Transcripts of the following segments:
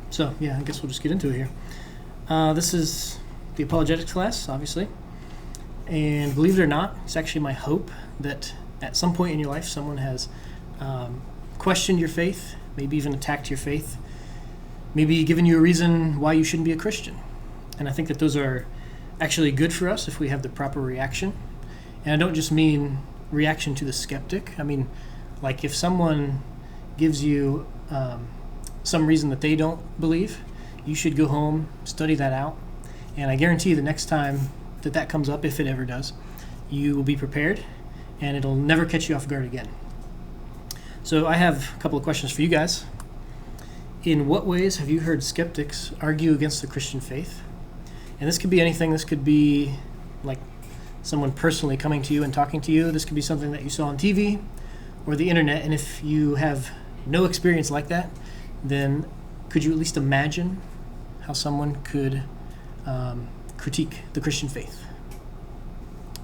So, yeah, I guess we'll just get into it here. This is the Apologetics class, obviously. And believe it or not, it's actually my hope that at some point in your life, someone has questioned your faith, maybe even attacked your faith, maybe given you a reason why you shouldn't be a Christian. And I think that those are actually good for us if we have the proper reaction. And I don't just mean reaction to the skeptic. I mean, like if someone gives you some reason that they don't believe, you should go home, study that out, and I guarantee the next time that comes up, if it ever does, you will be prepared, and it'll never catch you off guard again. So I have a couple of questions for you guys. In what ways have you heard skeptics argue against the Christian faith? And this could be anything. This could be like someone personally coming to you and talking to you. This could be something that you saw on TV or the internet, and if you have no experience like that, then could you at least imagine how someone could critique the Christian faith?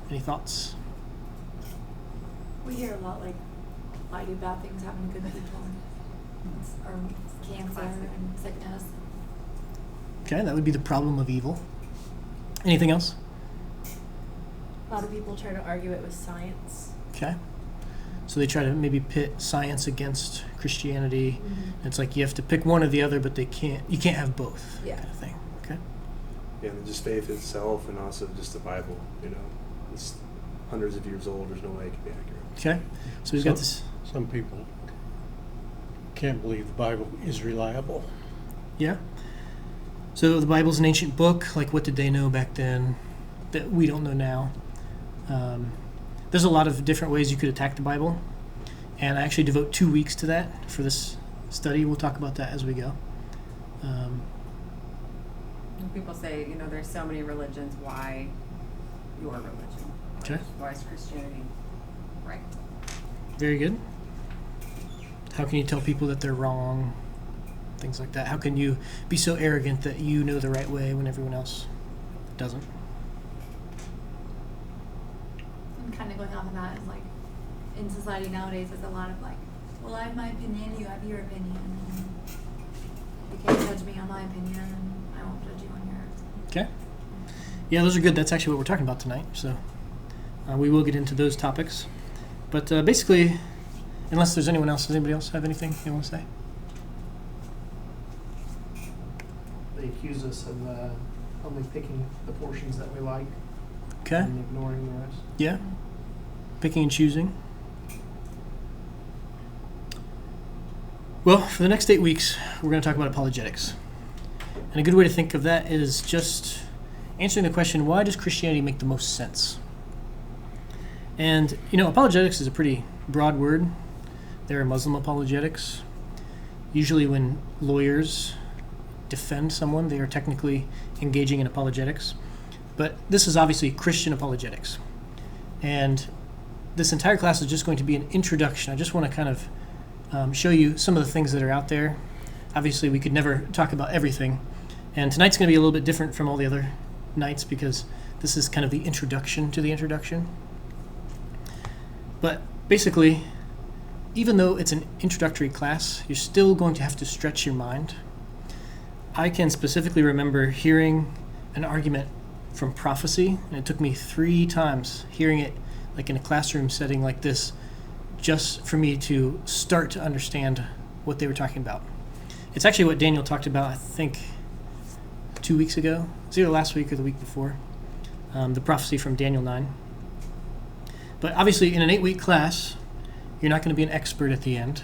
Any thoughts? We hear a lot like, why do bad things happen to good people? Or cancer and sickness. Okay, that would be the problem of evil. Anything else? A lot of people try to argue it with science. Okay. So they try to maybe pit science against Christianity. Mm-hmm. It's like you have to pick one or the other, but you can't have both, kind of thing. Okay. Yeah, and just faith itself, and also just the Bible. It's hundreds of years old. There's no way it can be accurate. Okay. So we've got this. Some people can't believe the Bible is reliable. Yeah. So the Bible's an ancient book. Like, what did they know back then that we don't know now? There's a lot of different ways you could attack the Bible, and I actually devote 2 weeks to that for this study. We'll talk about that as we go. People say, there's so many religions. Why your religion? Okay. Why is Christianity right? Very good. How can you tell people that they're wrong? Things like that. How can you be so arrogant that you know the right way when everyone else doesn't? And kind of going off of that is like, in society nowadays, there's a lot of like, well, I have my opinion, you have your opinion, and you can't judge me on my opinion, and I won't judge you on yours. Okay. Yeah, those are good. That's actually what we're talking about tonight. So we will get into those topics. But basically, unless there's anyone else, does anybody else have anything they want to say? They accuse us of only picking the portions that we like Okay. and ignoring the rest. Yeah. Picking and choosing. Well, for the next 8 weeks, we're going to talk about apologetics. And a good way to think of that is just answering the question, why does Christianity make the most sense? And, apologetics is a pretty broad word. There are Muslim apologetics. Usually when lawyers defend someone, they are technically engaging in apologetics. But this is obviously Christian apologetics. And this entire class is just going to be an introduction. I just want to kind of show you some of the things that are out there. Obviously, we could never talk about everything. And tonight's going to be a little bit different from all the other nights because this is kind of the introduction to the introduction. But basically, even though it's an introductory class, you're still going to have to stretch your mind. I can specifically remember hearing an argument from prophecy, and it took me 3 times hearing it like in a classroom setting like this, just for me to start to understand what they were talking about. It's actually what Daniel talked about, I think, 2 weeks ago. It was either last week or the week before. The prophecy from Daniel 9. But obviously, in an 8-week class, you're not going to be an expert at the end.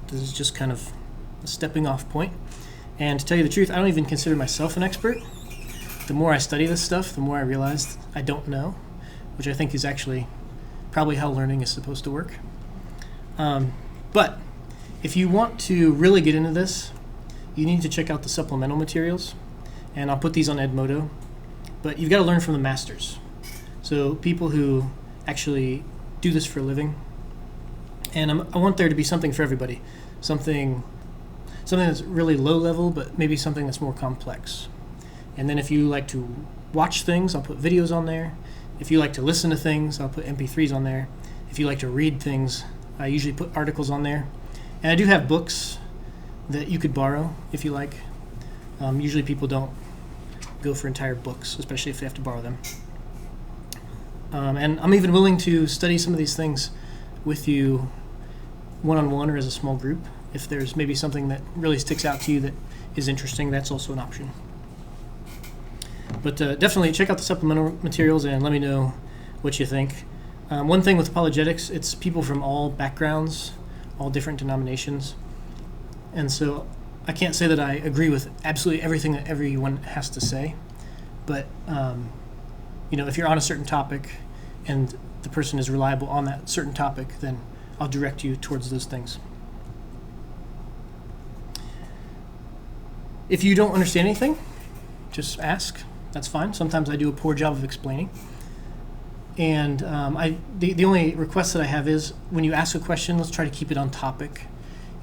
This is just kind of a stepping off point. And to tell you the truth, I don't even consider myself an expert. The more I study this stuff, the more I realize I don't know, which I think is actually probably how learning is supposed to work. But if you want to really get into this, you need to check out the supplemental materials, and I'll put these on Edmodo. But you've got to learn from the masters. So people who actually do this for a living. And I want there to be something for everybody. Something that's really low level, but maybe something that's more complex. And then if you like to watch things, I'll put videos on there. If you like to listen to things, I'll put MP3s on there. If you like to read things, I usually put articles on there. And I do have books that you could borrow if you like. Usually people don't go for entire books, especially if they have to borrow them. And I'm even willing to study some of these things with you one-on-one or as a small group. If there's maybe something that really sticks out to you that is interesting, that's also an option. But definitely check out the supplemental materials and let me know what you think. One thing with apologetics, it's people from all backgrounds, all different denominations. And so I can't say that I agree with absolutely everything that everyone has to say. But, if you're on a certain topic and the person is reliable on that certain topic, then I'll direct you towards those things. If you don't understand anything, just ask. That's fine. Sometimes I do a poor job of explaining. And the only request that I have is when you ask a question, let's try to keep it on topic.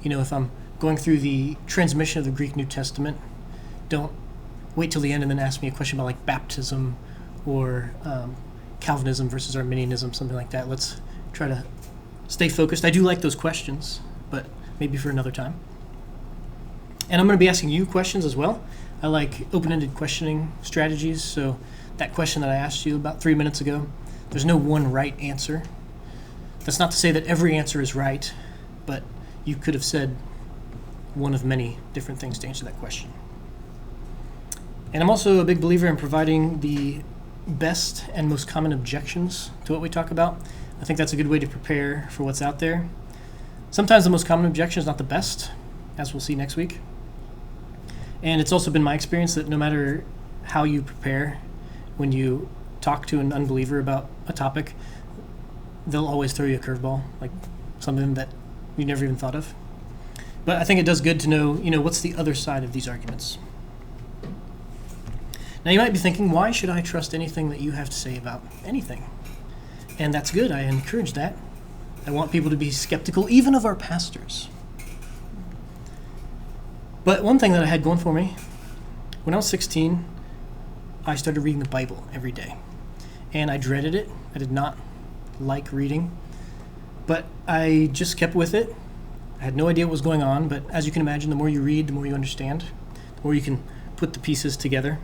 If I'm going through the transmission of the Greek New Testament, don't wait till the end and then ask me a question about like baptism or Calvinism versus Arminianism, something like that. Let's try to stay focused. I do like those questions, but maybe for another time. And I'm going to be asking you questions as well. I like open-ended questioning strategies. So that question that I asked you about 3 minutes ago, there's no one right answer. That's not to say that every answer is right, but you could have said one of many different things to answer that question. And I'm also a big believer in providing the best and most common objections to what we talk about. I think that's a good way to prepare for what's out there. Sometimes the most common objection is not the best, as we'll see next week. And it's also been my experience that no matter how you prepare, when you talk to an unbeliever about a topic, they'll always throw you a curveball, like something that you never even thought of. But I think it does good to know, what's the other side of these arguments. Now you might be thinking, why should I trust anything that you have to say about anything? And that's good. I encourage that. I want people to be skeptical, even of our pastors. But one thing that I had going for me, when I was 16, I started reading the Bible every day. And I dreaded it. I did not like reading. But I just kept with it. I had no idea what was going on, but as you can imagine, the more you read, the more you understand, the more you can put the pieces together.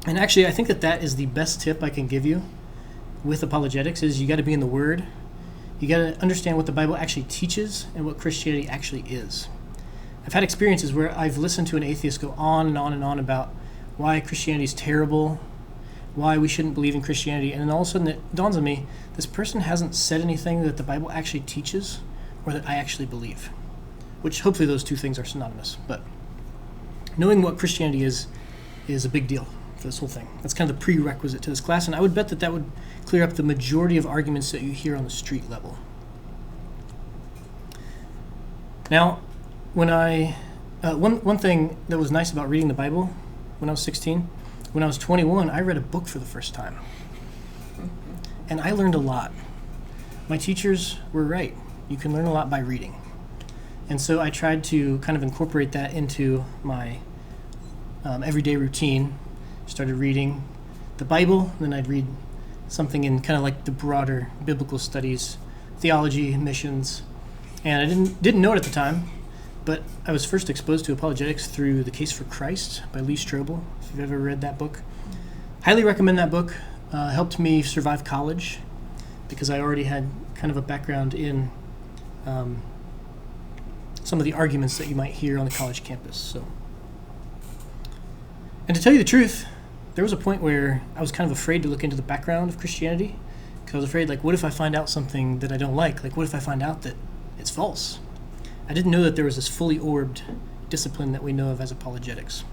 And actually, I think that is the best tip I can give you with apologetics is you got to be in the Word. You got to understand what the Bible actually teaches and what Christianity actually is. I've had experiences where I've listened to an atheist go on and on and on about why Christianity is terrible, why we shouldn't believe in Christianity, and then all of a sudden it dawns on me, this person hasn't said anything that the Bible actually teaches or that I actually believe, which hopefully those two things are synonymous. But knowing what Christianity is a big deal for this whole thing. That's kind of the prerequisite to this class, and I would bet that would clear up the majority of arguments that you hear on the street level. Now, when one thing that was nice about reading the Bible when I was 16, when I was 21, I read a book for the first time. And I learned a lot. My teachers were right. You can learn a lot by reading. And so I tried to kind of incorporate that into my everyday routine. Started reading the Bible, then I'd read something in kind of like the broader biblical studies, theology, missions. And I didn't know it at the time, but I was first exposed to apologetics through The Case for Christ by Lee Strobel, if you've ever read that book. Highly recommend that book. Helped me survive college because I already had kind of a background in some of the arguments that you might hear on the college campus. And to tell you the truth, there was a point where I was kind of afraid to look into the background of Christianity because I was afraid, what if I find out something that I don't like? What if I find out that it's false? I didn't know that there was this fully orbed discipline that we know of as apologetics.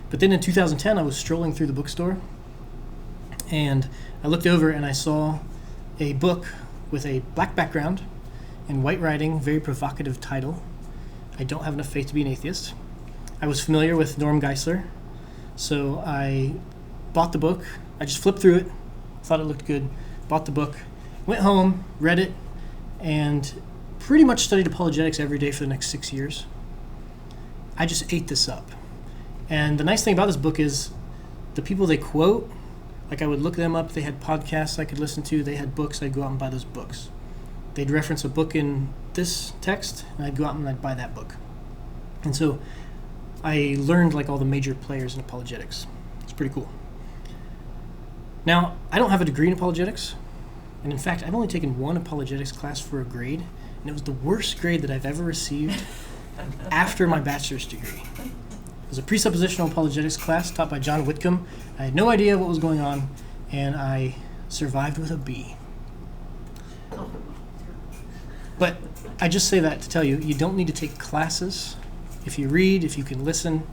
But then in 2010, I was strolling through the bookstore, and I looked over and I saw a book with a black background and white writing, very provocative title. I don't have enough faith to be an atheist. I was familiar with Norm Geisler, so I bought the book. I just flipped through it, thought it looked good, bought the book, went home, read it, and pretty much studied apologetics every day for the next 6 years. I just ate this up. And the nice thing about this book is the people they quote, I would look them up, they had podcasts I could listen to, they had books, I'd go out and buy those books. They'd reference a book in this text, and I'd go out and I'd buy that book. And so I learned like all the major players in apologetics. It's pretty cool. Now, I don't have a degree in apologetics. And in fact, I've only taken one apologetics class for a grade, and it was the worst grade that I've ever received after my bachelor's degree. It was a presuppositional apologetics class taught by John Whitcomb. I had no idea what was going on, and I survived with a B. But I just say that to tell you, you don't need to take classes. If you read, if you can listen,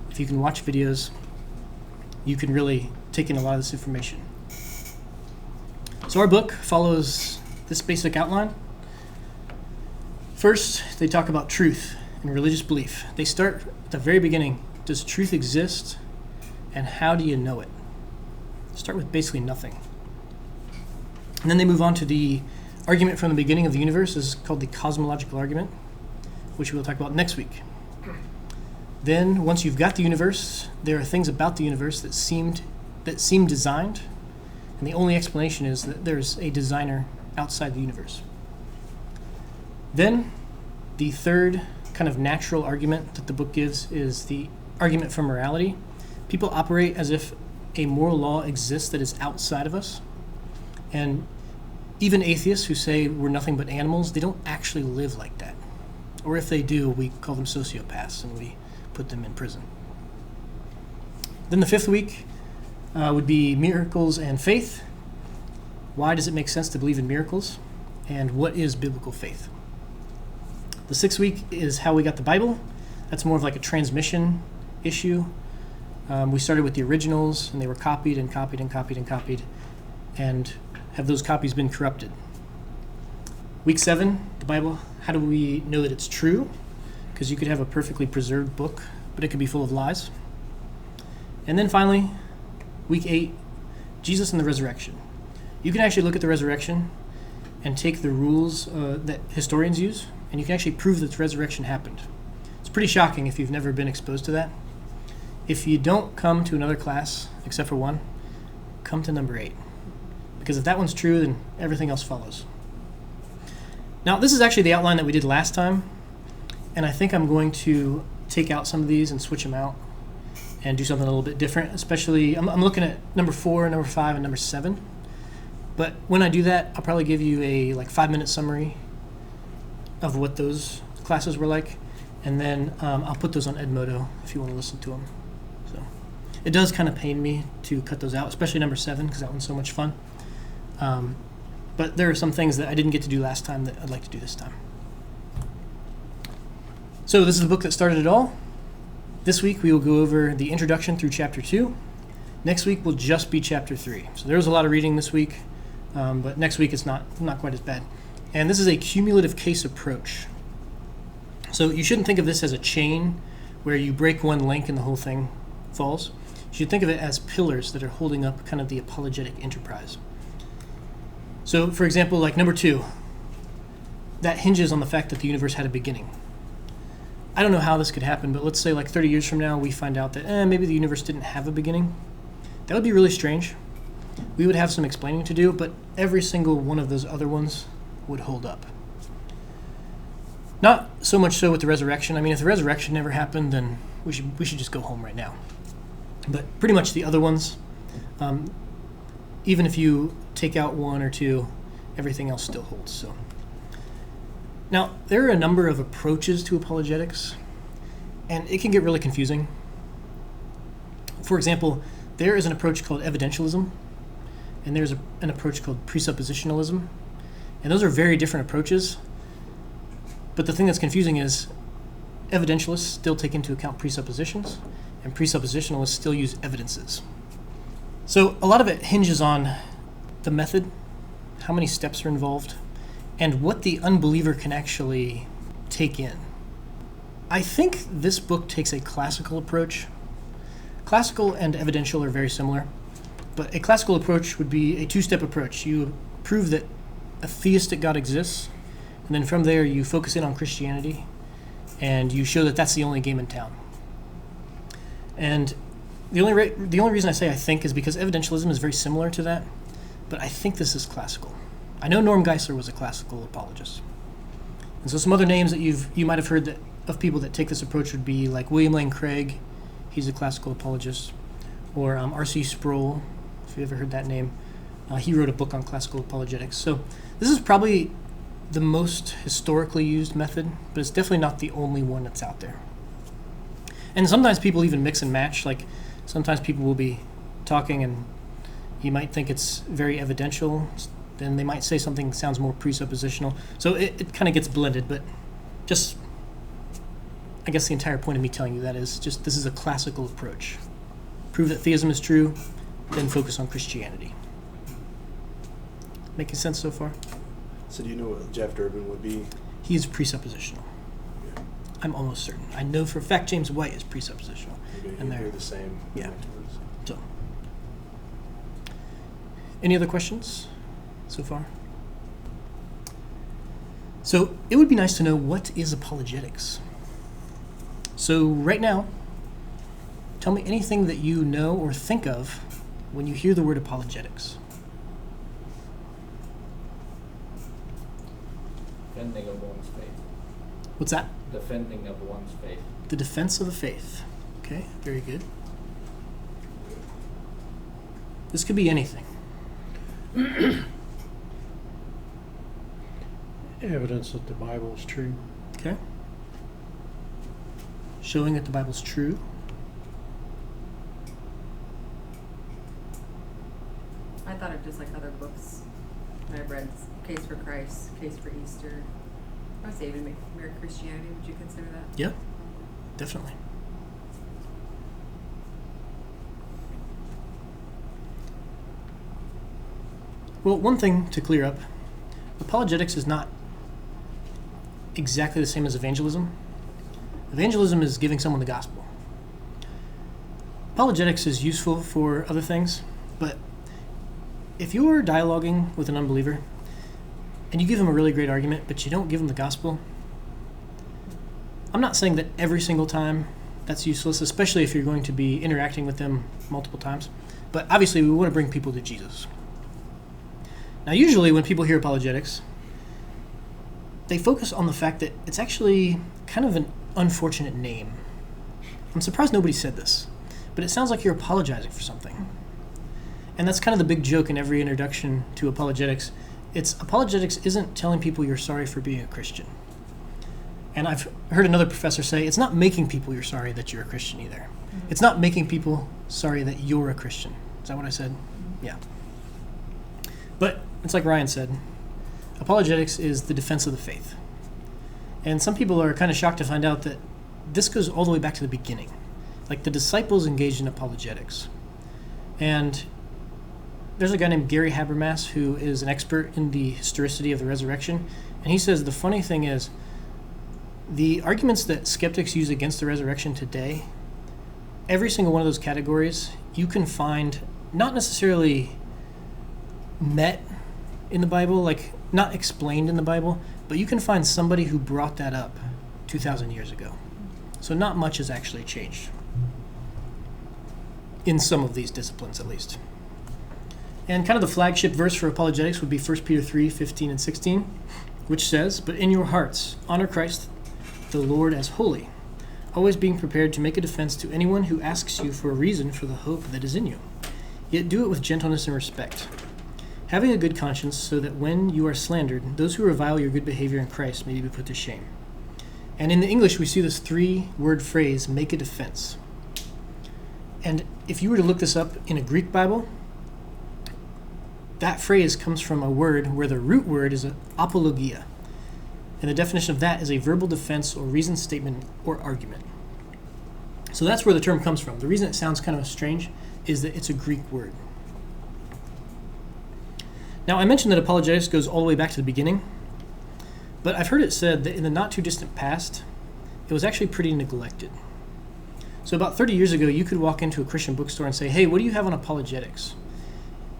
if you can watch videos, you can really take in a lot of this information. So our book follows this basic outline. First, they talk about truth and religious belief. They start at the very beginning. Does truth exist? And how do you know it? Start with basically nothing. And then they move on to the argument from the beginning of the universe. This is called the cosmological argument, which we'll talk about next week. Then, once you've got the universe, there are things about the universe that seem designed, and the only explanation is that there's a designer outside the universe. Then, the third kind of natural argument that the book gives is the argument for morality. People operate as if a moral law exists that is outside of us, and even atheists who say we're nothing but animals, they don't actually live like that. Or if they do, we call them sociopaths and we put them in prison. Then the fifth week would be miracles and faith. Why does it make sense to believe in miracles? And what is biblical faith? The sixth week is how we got the Bible. That's more of like a transmission issue. We started with the originals, and they were copied and copied and copied and copied. And have those copies been corrupted? Week 7, the Bible. How do we know that it's true? Because you could have a perfectly preserved book, but it could be full of lies. And then finally, week 8, Jesus and the resurrection. You can actually look at the resurrection and take the rules that historians use, and you can actually prove that the resurrection happened. It's pretty shocking if you've never been exposed to that. If you don't come to another class, except for one, come to number 8. Because if that one's true, then everything else follows. Now, this is actually the outline that we did last time, and I think I'm going to take out some of these and switch them out and do something a little bit different. Especially, I'm looking at number 4, number 5, and number 7. But when I do that, I'll probably give you a 5-minute summary of what those classes were like, and then I'll put those on Edmodo if you want to listen to them. So it does kind of pain me to cut those out, especially number 7, because that one's so much fun. But there are some things that I didn't get to do last time that I'd like to do this time. So this is the book that started it all. This week we will go over the introduction through chapter 2. Next week will just be chapter 3. So there was a lot of reading this week, but next week it's not quite as bad. And this is a cumulative case approach. So you shouldn't think of this as a chain where you break one link and the whole thing falls. You should think of it as pillars that are holding up kind of the apologetic enterprise. So, for example, like number 2, that hinges on the fact that the universe had a beginning. I don't know how this could happen, but let's say 30 years from now we find out that maybe the universe didn't have a beginning. That would be really strange. We would have some explaining to do, but every single one of those other ones would hold up. Not so much so with the resurrection. I mean, if the resurrection never happened, then we should just go home right now. But pretty much the other ones, even if you take out 1 or 2, everything else still holds. So now, there are a number of approaches to apologetics, and it can get really confusing. For example, there is an approach called evidentialism, and there's an approach called presuppositionalism, and those are very different approaches. But the thing that's confusing is evidentialists still take into account presuppositions, and presuppositionalists still use evidences. So a lot of it hinges on the method, how many steps are involved, and what the unbeliever can actually take in. I think this book takes a classical approach. Classical and evidential are very similar, but a classical approach would be a 2-step approach. You prove that a theistic God exists, and then from there you focus in on Christianity, and you show that that's the only game in town. And the only reason I say I think is because evidentialism is very similar to that, but I think this is classical. I know Norm Geisler was a classical apologist. And so some other names that you might have heard that of people that take this approach would be like William Lane Craig, he's a classical apologist, or R.C. Sproul, if you ever heard that name. He wrote a book on classical apologetics. So this is probably the most historically used method, but it's definitely not the only one that's out there. And sometimes people even mix and match. Like sometimes people will be talking and you might think it's very evidential, then they might say something that sounds more presuppositional. So it kind of gets blended, but just, I guess the entire point of me telling you that is just this is a classical approach. Prove that theism is true, then focus on Christianity. Making sense so far? So do you know what Jeff Durbin would be? He is presuppositional. Yeah. I'm almost certain. I know for a fact James White is presuppositional. And they're the same. Yeah. So, any other questions so far? So it would be nice to know, what is apologetics? So right now, tell me anything that you know or think of when you hear the word apologetics. Defending of one's faith. What's that? Defending of one's faith. The defense of the faith. Okay, very good. This could be anything. Evidence that the Bible is true. Okay. Showing that the Bible's true. I thought of just like other books that I've read, Case for Christ, Case for Easter. I would say even Mere Christianity. Would you consider that? Yeah, definitely. Well, one thing to clear up, apologetics is not exactly the same as evangelism. Evangelism is giving someone the gospel. Apologetics is useful for other things, but if you're dialoguing with an unbeliever and you give them a really great argument, but you don't give them the gospel, I'm not saying that every single time that's useless, especially if you're going to be interacting with them multiple times, but obviously we want to bring people to Jesus. Now, usually when people hear apologetics, they focus on the fact that it's actually kind of an unfortunate name. I'm surprised nobody said this, but it sounds like you're apologizing for something. And that's kind of the big joke in every introduction to apologetics. Apologetics isn't telling people you're sorry for being a Christian. And I've heard another professor say, it's not making people you're sorry that you're a Christian either. Mm-hmm. It's not making people sorry that you're a Christian. Is that what I said? Mm-hmm. Yeah. But it's like Ryan said, apologetics is the defense of the faith. And some people are kind of shocked to find out that this goes all the way back to the beginning. Like the disciples engaged in apologetics. And there's a guy named Gary Habermas who is an expert in the historicity of the resurrection. And he says the funny thing is, the arguments that skeptics use against the resurrection today, every single one of those categories, you can find not necessarily met in the Bible, like not explained in the Bible, but you can find somebody who brought that up 2,000 years ago. So not much has actually changed in some of these disciplines, at least. And kind of the flagship verse for apologetics would be 1 Peter 3:15 and 16, which says, "But in your hearts honor Christ the Lord as holy, always being prepared to make a defense to anyone who asks you for a reason for the hope that is in you. Yet do it with gentleness and respect, having a good conscience, so that when you are slandered, those who revile your good behavior in Christ may be put to shame." And in the English, we see this 3-word phrase, make a defense. And if you were to look this up in a Greek Bible, that phrase comes from a word where the root word is apologia. And the definition of that is a verbal defense or reasoned statement or argument. So that's where the term comes from. The reason it sounds kind of strange is that it's a Greek word. Now, I mentioned that apologetics goes all the way back to the beginning, but I've heard it said that in the not-too-distant past, it was actually pretty neglected. So about 30 years ago, you could walk into a Christian bookstore and say, "Hey, what do you have on apologetics?"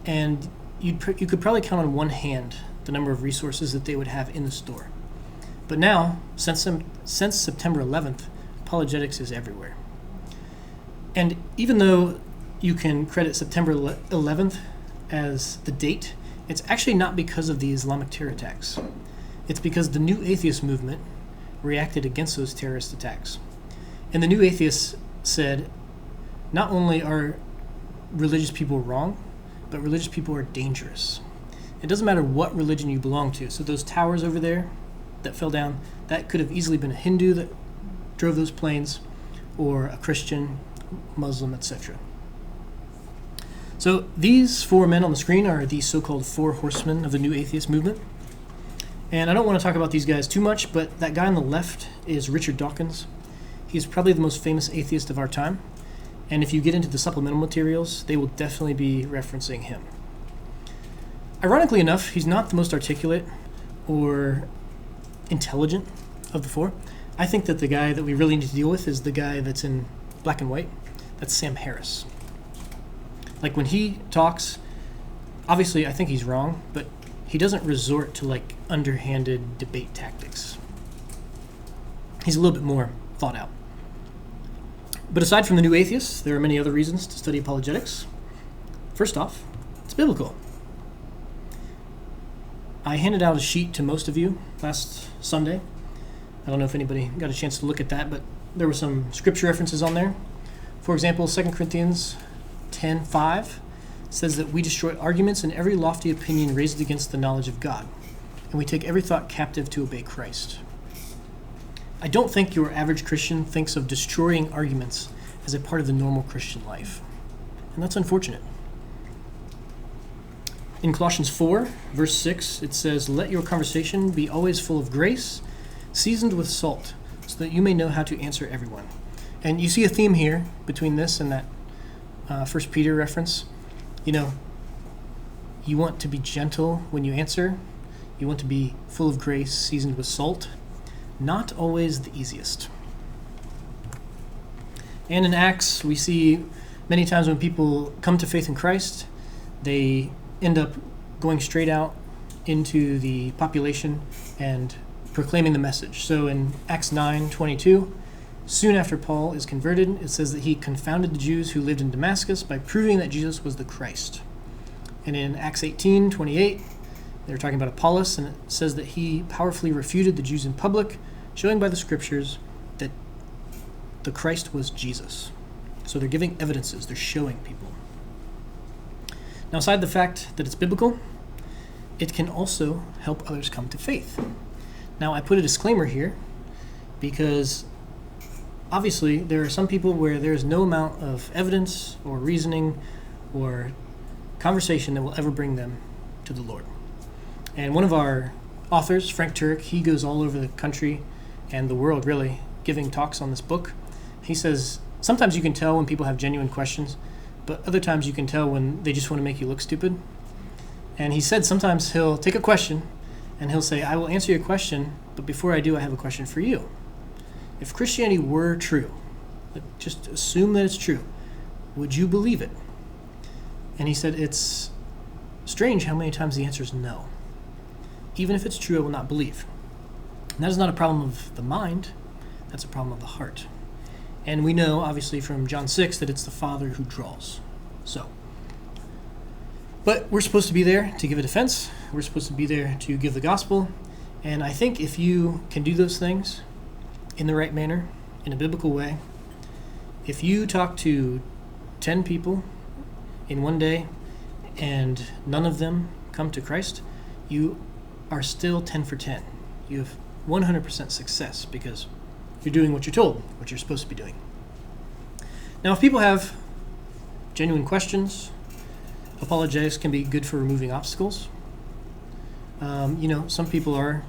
And you could probably count on one hand the number of resources that they would have in the store. But now, since September 11th, apologetics is everywhere. And even though you can credit September 11th as the date, it's actually not because of the Islamic terror attacks. It's because the new atheist movement reacted against those terrorist attacks. And the New Atheists said, not only are religious people wrong, but religious people are dangerous. It doesn't matter what religion you belong to. So those towers over there that fell down, that could have easily been a Hindu that drove those planes, or a Christian, Muslim, etc. So these four men on the screen are the so-called four horsemen of the New Atheist movement. And I don't want to talk about these guys too much, but that guy on the left is Richard Dawkins. He's probably the most famous atheist of our time. And if you get into the supplemental materials, they will definitely be referencing him. Ironically enough, he's not the most articulate or intelligent of the four. I think that the guy that we really need to deal with is the guy that's in black and white. That's Sam Harris. Like when he talks, obviously I think he's wrong, but he doesn't resort to like underhanded debate tactics. He's a little bit more thought out. But aside from the New Atheists, there are many other reasons to study apologetics. First off, it's biblical. I handed out a sheet to most of you last Sunday. I don't know if anybody got a chance to look at that, but there were some scripture references on there. For example, 2 Corinthians 10:5 says that we destroy arguments and every lofty opinion raised against the knowledge of God, and we take every thought captive to obey Christ. I don't think your average Christian thinks of destroying arguments as a part of the normal Christian life, and that's unfortunate. In Colossians 4, verse 6, it says, "Let your conversation be always full of grace, seasoned with salt, so that you may know how to answer everyone." And you see a theme here between this and that 1 Peter reference. You know, you want to be gentle when you answer. You want to be full of grace, seasoned with salt. Not always the easiest. And in Acts, we see many times when people come to faith in Christ, they end up going straight out into the population and proclaiming the message. So in Acts 9:22, soon after Paul is converted, it says that he confounded the Jews who lived in Damascus by proving that Jesus was the Christ. And in Acts 18:28, they're talking about Apollos, and it says that he powerfully refuted the Jews in public, showing by the scriptures that the Christ was Jesus. So they're giving evidences, they're showing people. Now, aside the fact that it's biblical, it can also help others come to faith. Now, I put a disclaimer here because obviously there are some people where there's no amount of evidence or reasoning or conversation that will ever bring them to the Lord. And one of our authors, Frank Turek, he goes all over the country and the world really giving talks on this book. He says sometimes you can tell when people have genuine questions, but other times you can tell when they just want to make you look stupid. And he said sometimes he'll take a question and he'll say, "I will answer your question, but before I do, I have a question for you. If Christianity were true, just assume that it's true, would you believe it?" And he said, it's strange how many times the answer is no. Even if it's true, I will not believe. And that is not a problem of the mind, that's a problem of the heart. And we know, obviously, from John 6 that it's the Father who draws. But we're supposed to be there to give a defense. We're supposed to be there to give the gospel. And I think if you can do those things in the right manner, in a biblical way, if you talk to 10 people in one day and none of them come to Christ, you are still 10 for 10. You have 100% success because you're doing what you're told, what you're supposed to be doing. Now, if people have genuine questions, apologetics can be good for removing obstacles. Some people are,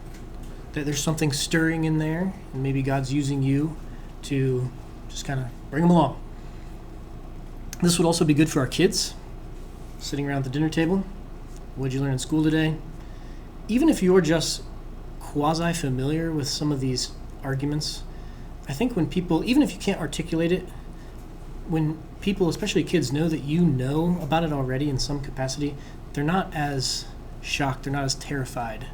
that there's something stirring in there, and maybe God's using you to just kind of bring them along. This would also be good for our kids, sitting around the dinner table. What did you learn in school today? Even if you're just quasi-familiar with some of these arguments, I think when people, even if you can't articulate it, when people, especially kids, know that you know about it already in some capacity, they're not as shocked, they're not as terrified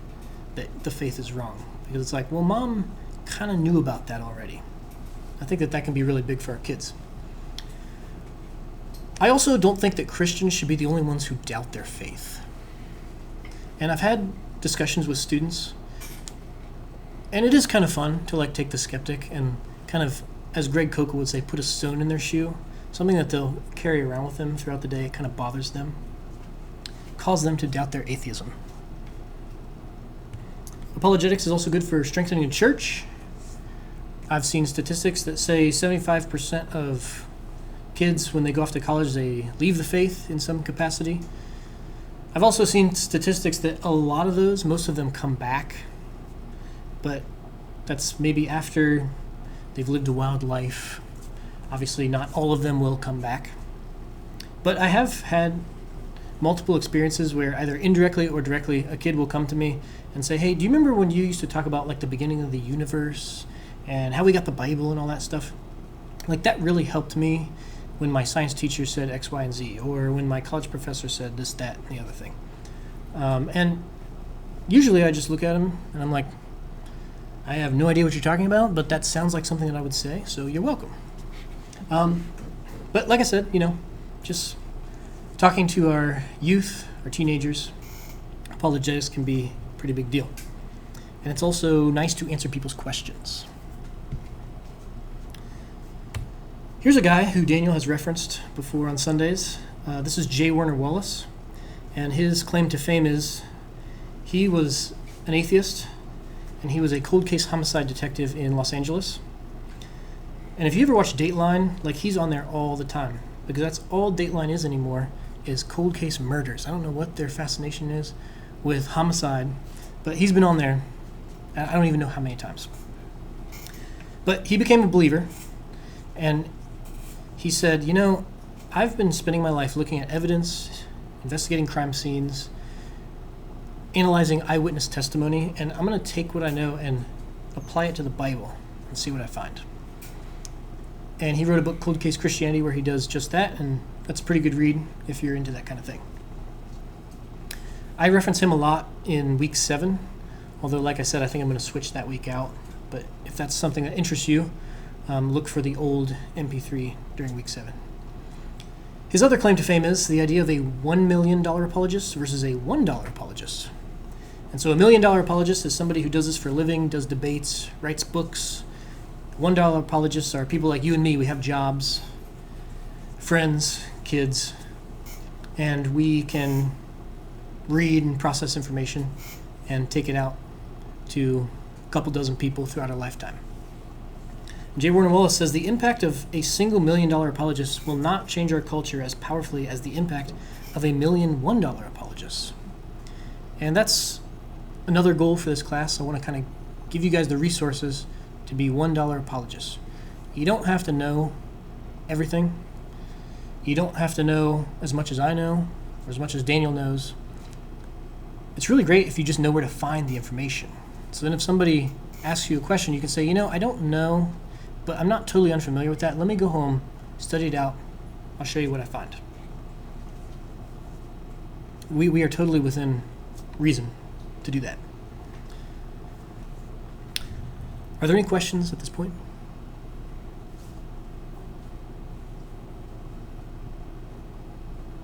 that the faith is wrong. Because it's like, well, Mom kind of knew about that already. I think that can be really big for our kids. I also don't think that Christians should be the only ones who doubt their faith. And I've had discussions with students And it is kind of fun to like take the skeptic and kind of, as Greg Koukl would say, put a stone in their shoe, something that they'll carry around with them throughout the day. It kind of bothers them, cause them to doubt their atheism. Apologetics is also good for strengthening the church. I've seen statistics that say 75% of kids, when they go off to college, they leave the faith in some capacity. I've also seen statistics that a lot of those, most of them come back, but that's maybe after they've lived a wild life. Obviously, not all of them will come back. But I have had multiple experiences where either indirectly or directly, a kid will come to me and say, hey, do you remember when you used to talk about like the beginning of the universe and how we got the Bible and all that stuff? Like that really helped me when my science teacher said X, Y, and Z, or when my college professor said this, that, and the other thing. And usually I just look at him and I'm like, I have no idea what you're talking about, but that sounds like something that I would say, so you're welcome. But like I said, just talking to our youth, our teenagers, apologetics can be a pretty big deal. And it's also nice to answer people's questions. Here's a guy who Daniel has referenced before on Sundays. This is J. Warner Wallace, and his claim to fame is he was an atheist, and he was a cold case homicide detective in Los Angeles. And if you ever watch Dateline, like he's on there all the time, because that's all Dateline is anymore, is cold case murders. I don't know what their fascination is with homicide, but he's been on there, I don't even know how many times. But he became a believer, and he said, I've been spending my life looking at evidence, investigating crime scenes, analyzing eyewitness testimony, and I'm going to take what I know and apply it to the Bible and see what I find. And he wrote a book, Cold Case Christianity, where he does just that, and that's a pretty good read if you're into that kind of thing. I reference him a lot in week 7, although like I said, I think I'm going to switch that week out. But if that's something that interests you, look for the old MP3 during week 7. His other claim to fame is the idea of a $1 million apologist versus a $1 apologist. And so a $1 million apologist is somebody who does this for a living, does debates, writes books. $1 apologists are people like you and me. We have jobs, friends, kids, and we can read and process information and take it out to a couple dozen people throughout our lifetime. J. Warner Wallace says the impact of a single $1 million apologist will not change our culture as powerfully as the impact of a million $1 apologists. And that's another goal for this class. I want to kind of give you guys the resources to be $1 apologists. You don't have to know everything. You don't have to know as much as I know or as much as Daniel knows. It's really great if you just know where to find the information. So then if somebody asks you a question, you can say, I don't know, but I'm not totally unfamiliar with that. Let me go home, study it out. I'll show you what I find. We are totally within reason to do that. Are there any questions at this point?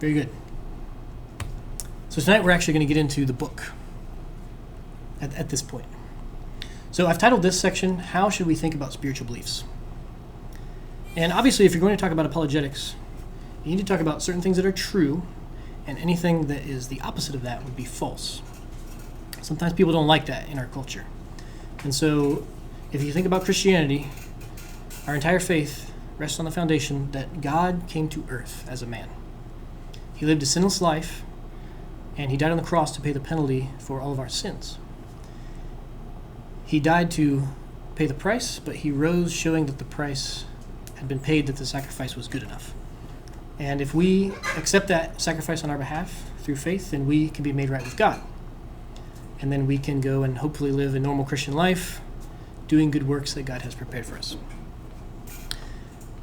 Very good. So tonight we're actually going to get into the book at this point. So I've titled this section, How Should We Think About Spiritual Beliefs? And obviously, if you're going to talk about apologetics, you need to talk about certain things that are true, and anything that is the opposite of that would be false. Sometimes people don't like that in our culture. And so if you think about Christianity, our entire faith rests on the foundation that God came to earth as a man. He lived a sinless life, and he died on the cross to pay the penalty for all of our sins. He died to pay the price, but he rose showing that the price had been paid, that the sacrifice was good enough. And if we accept that sacrifice on our behalf through faith, then we can be made right with God. And then we can go and hopefully live a normal Christian life, doing good works that God has prepared for us.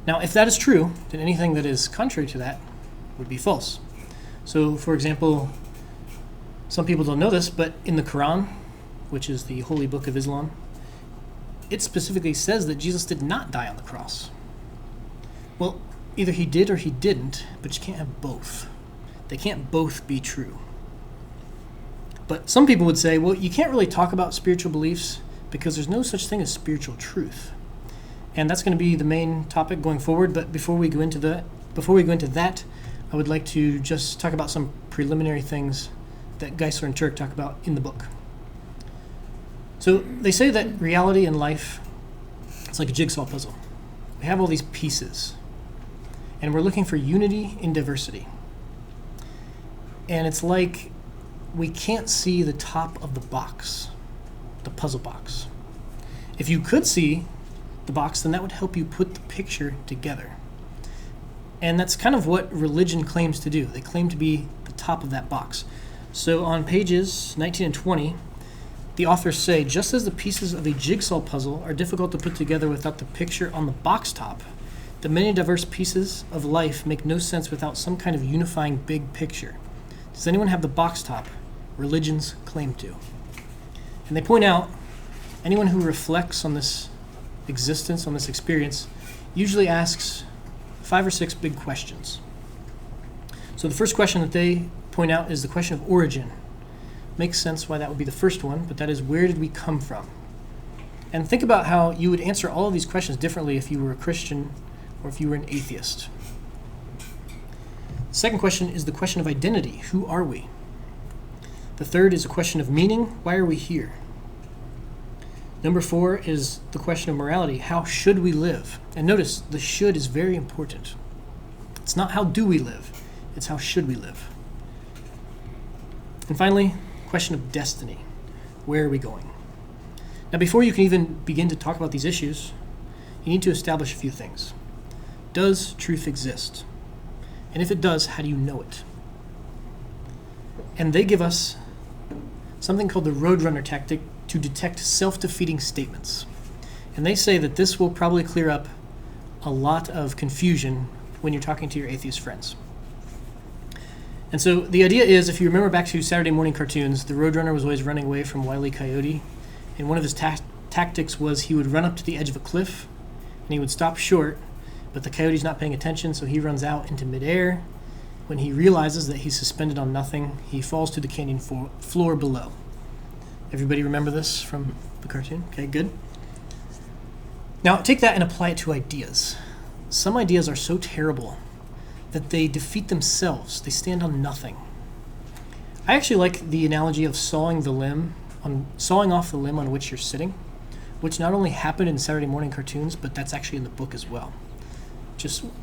Now, if that is true, then anything that is contrary to that would be false. So, for example, some people don't know this, but in the Quran, which is the holy book of Islam, it specifically says that Jesus did not die on the cross. Well, either he did or he didn't, but you can't have both. They can't both be true. But some people would say, well, you can't really talk about spiritual beliefs because there's no such thing as spiritual truth. And that's going to be the main topic going forward. But before we go into that, I would like to just talk about some preliminary things that Geisler and Turek talk about in the book. So they say that reality and life, it's like a jigsaw puzzle. We have all these pieces, and we're looking for unity in diversity. And it's like we can't see the top of the box, the puzzle box. If you could see the box, then that would help you put the picture together. And that's kind of what religion claims to do. They claim to be the top of that box. So on pages 19 and 20, the authors say, just as the pieces of a jigsaw puzzle are difficult to put together without the picture on the box top, the many diverse pieces of life make no sense without some kind of unifying big picture. Does anyone have the box top? Religions claim to. And they point out, anyone who reflects on this existence, on this experience, usually asks 5 or 6 big questions. So the first question that they point out is the question of origin. Makes sense why that would be the first one, but that is, where did we come from? And think about how you would answer all of these questions differently if you were a Christian or if you were an atheist. The second question is the question of identity. Who are we? The third is a question of meaning. Why are we here? Number 4 is the question of morality. How should we live? And notice, the should is very important. It's not how do we live, it's how should we live. And finally, question of destiny. Where are we going? Now, before you can even begin to talk about these issues, you need to establish a few things. Does truth exist? And if it does, how do you know it? And they give us something called the Roadrunner tactic to detect self-defeating statements. And they say that this will probably clear up a lot of confusion when you're talking to your atheist friends. And so the idea is, if you remember back to Saturday morning cartoons, the Roadrunner was always running away from Wile E. Coyote. And one of his tactics was he would run up to the edge of a cliff, and he would stop short, but the coyote's not paying attention, so he runs out into midair. When he realizes that he's suspended on nothing, he falls to the canyon floor below. Everybody remember this from the cartoon? Okay, good. Now, take that and apply it to ideas. Some ideas are so terrible that they defeat themselves. They stand on nothing. I actually like the analogy of sawing off the limb on which you're sitting, which not only happened in Saturday morning cartoons, but that's actually in the book as well.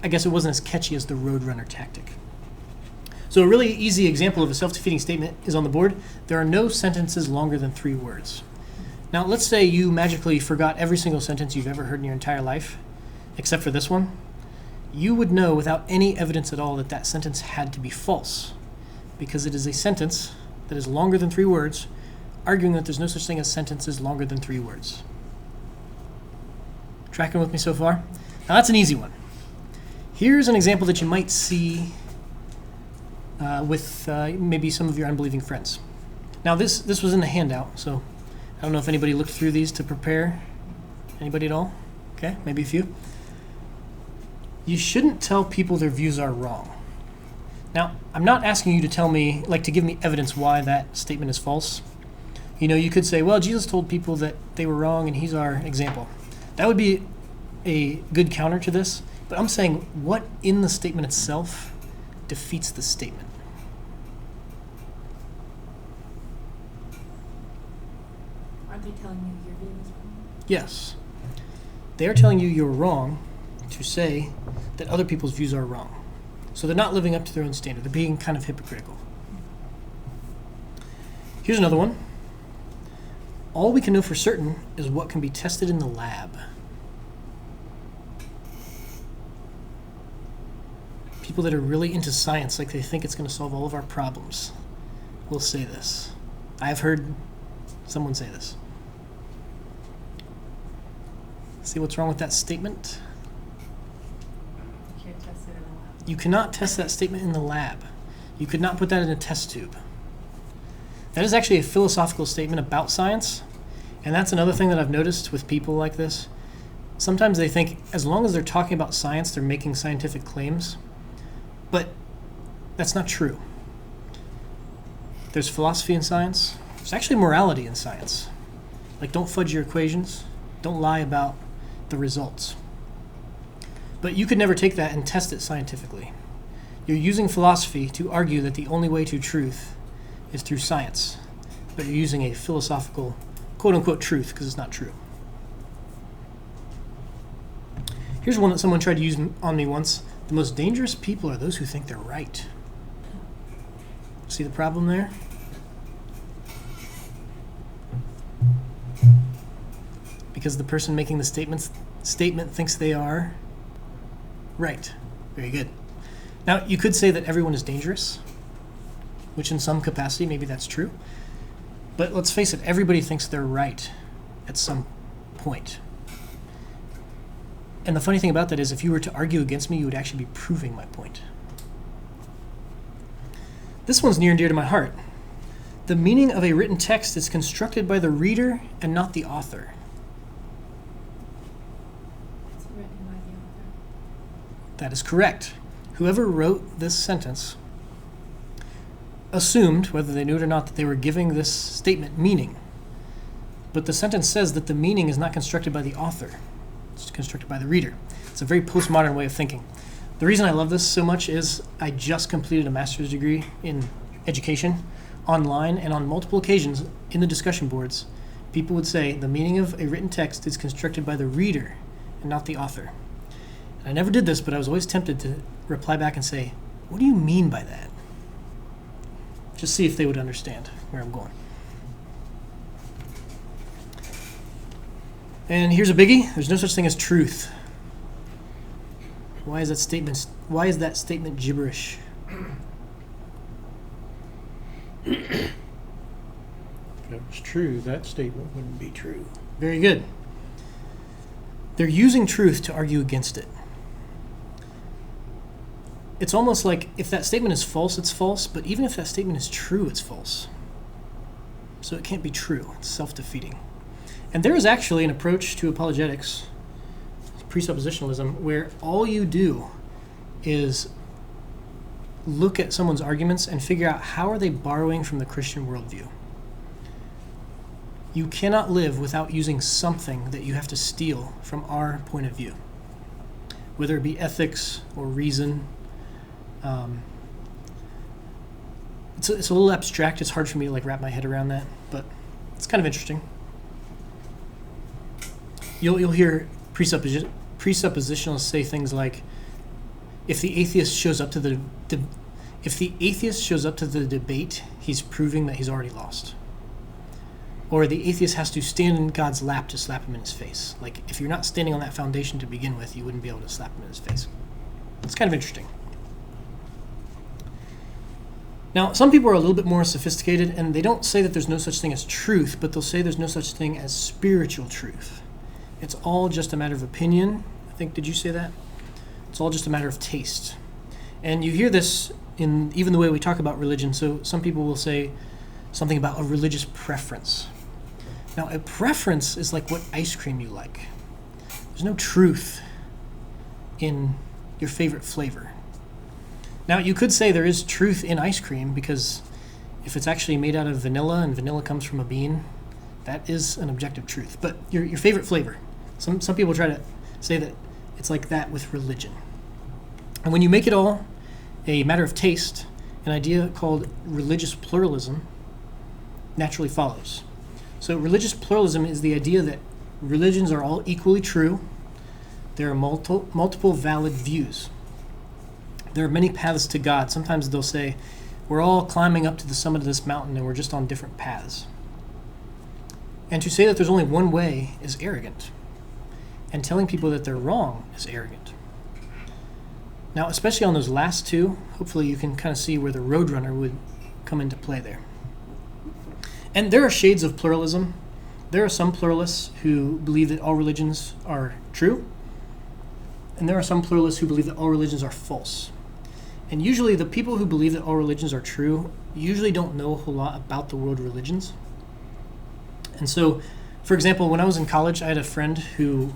I guess it wasn't as catchy as the Roadrunner tactic. So a really easy example of a self-defeating statement is on the board. There are no sentences longer than 3 words. Now, let's say you magically forgot every single sentence you've ever heard in your entire life, except for this one. You would know without any evidence at all that that sentence had to be false, because it is a sentence that is longer than 3 words, arguing that there's no such thing as sentences longer than 3 words. Tracking with me so far? Now, that's an easy one. Here's an example that you might see with maybe some of your unbelieving friends. Now, this was in the handout, so I don't know if anybody looked through these to prepare. Anybody at all? Okay, maybe a few. You shouldn't tell people their views are wrong. Now, I'm not asking you to tell me, to give me evidence why that statement is false. You could say, well, Jesus told people that they were wrong and he's our example. That would be a good counter to this, but I'm saying what in the statement itself defeats the statement. Aren't they telling you your view is wrong? Yes. They are telling you you're wrong to say that other people's views are wrong. So they're not living up to their own standard. They're being kind of hypocritical. Here's another one. All we can know for certain is what can be tested in the lab. People that are really into science, like they think it's going to solve all of our problems, will say this. I've heard someone say this. See what's wrong with that statement? You can't test it in a lab. You cannot test that statement in the lab. You could not put that in a test tube. That is actually a philosophical statement about science, and that's another thing that I've noticed with people like this. Sometimes they think as long as they're talking about science, they're making scientific claims, but that's not true. There's philosophy in science. There's actually morality in science. Like, don't fudge your equations. Don't lie about the results. But you could never take that and test it scientifically. You're using philosophy to argue that the only way to truth is through science. But you're using a philosophical, quote-unquote, truth, because it's not true. Here's one that someone tried to use on me once. The most dangerous people are those who think they're right. See the problem there? Because the person making the statement thinks they are right. Very good. Now, you could say that everyone is dangerous, which in some capacity, maybe that's true. But let's face it, everybody thinks they're right at some point. And the funny thing about that is, if you were to argue against me, you would actually be proving my point. This one's near and dear to my heart. The meaning of a written text is constructed by the reader and not the author. It's written by the author. That is correct. Whoever wrote this sentence assumed, whether they knew it or not, that they were giving this statement meaning. But the sentence says that the meaning is not constructed by the author. It's constructed by the reader. It's a very postmodern way of thinking. The reason I love this so much is I just completed a master's degree in education online, and on multiple occasions in the discussion boards, people would say the meaning of a written text is constructed by the reader and not the author. And I never did this, but I was always tempted to reply back and say, what do you mean by that? Just see if they would understand where I'm going. And here's a biggie. There's no such thing as truth. Why is that statement gibberish? If it was true, that statement wouldn't be true. Very good. They're using truth to argue against it. It's almost like if that statement is false, it's false, but even if that statement is true, it's false. So it can't be true. It's self-defeating. And there is actually an approach to apologetics, presuppositionalism, where all you do is look at someone's arguments and figure out how are they borrowing from the Christian worldview. You cannot live without using something that you have to steal from our point of view, whether it be ethics or reason. It's a little abstract. It's hard for me to wrap my head around that, but it's kind of interesting. You'll hear presuppositionalists say things like, if the atheist shows up to the debate, he's proving that he's already lost. Or the atheist has to stand in God's lap to slap him in his face. Like, if you're not standing on that foundation to begin with, you wouldn't be able to slap him in his face. It's kind of interesting. Now, some people are a little bit more sophisticated, and they don't say that there's no such thing as truth, but they'll say there's no such thing as spiritual truth. It's all just a matter of opinion. I think, did you say that? It's all just a matter of taste. And you hear this in even the way we talk about religion. So some people will say something about a religious preference. Now, a preference is like what ice cream you like. There's no truth in your favorite flavor. Now, you could say there is truth in ice cream because if it's actually made out of vanilla and vanilla comes from a bean, that is an objective truth. But your favorite flavor. Some people try to say that it's like that with religion. And when you make it all a matter of taste, an idea called religious pluralism naturally follows. So religious pluralism is the idea that religions are all equally true. There are multiple valid views. There are many paths to God. Sometimes they'll say, we're all climbing up to the summit of this mountain and we're just on different paths. And to say that there's only one way is arrogant. And telling people that they're wrong is arrogant. Now, especially on those last two, hopefully you can kind of see where the roadrunner would come into play there. And there are shades of pluralism. There are some pluralists who believe that all religions are true. And there are some pluralists who believe that all religions are false. And usually the people who believe that all religions are true usually don't know a whole lot about the world religions. And so, for example, when I was in college, I had a friend who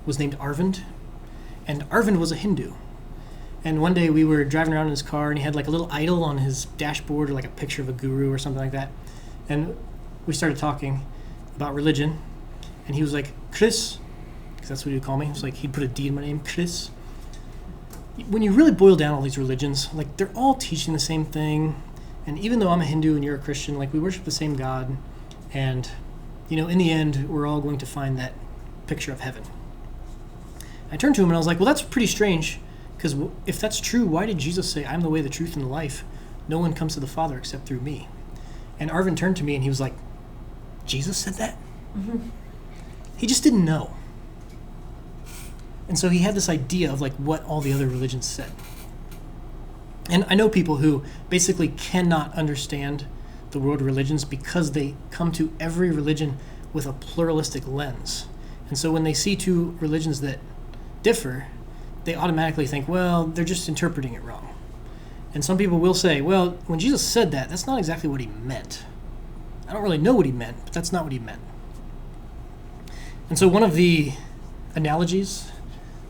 was named Arvind. And Arvind was a Hindu. And one day we were driving around in his car and he had like a little idol on his dashboard or like a picture of a guru or something like that. And we started talking about religion. And he was like, Chris, because that's what he would call me. He was like, he'd put a D in my name, Chris. When you really boil down all these religions, like, they're all teaching the same thing. And even though I'm a Hindu and you're a Christian, like, we worship the same God. And, you know, in the end, we're all going to find that picture of heaven. I turned to him and I was like, well, that's pretty strange. Because if that's true, why did Jesus say, I'm the way, the truth, and the life? No one comes to the Father except through me. And Arvin turned to me and he was like, Jesus said that? Mm-hmm. He just didn't know. And so he had this idea of like what all the other religions said. And I know people who basically cannot understand the world of religions because they come to every religion with a pluralistic lens. And so when they see two religions that differ, they automatically think, well, they're just interpreting it wrong. And some people will say, well, when Jesus said that, that's not exactly what he meant. I don't really know what he meant, but that's not what he meant. And so one of the analogies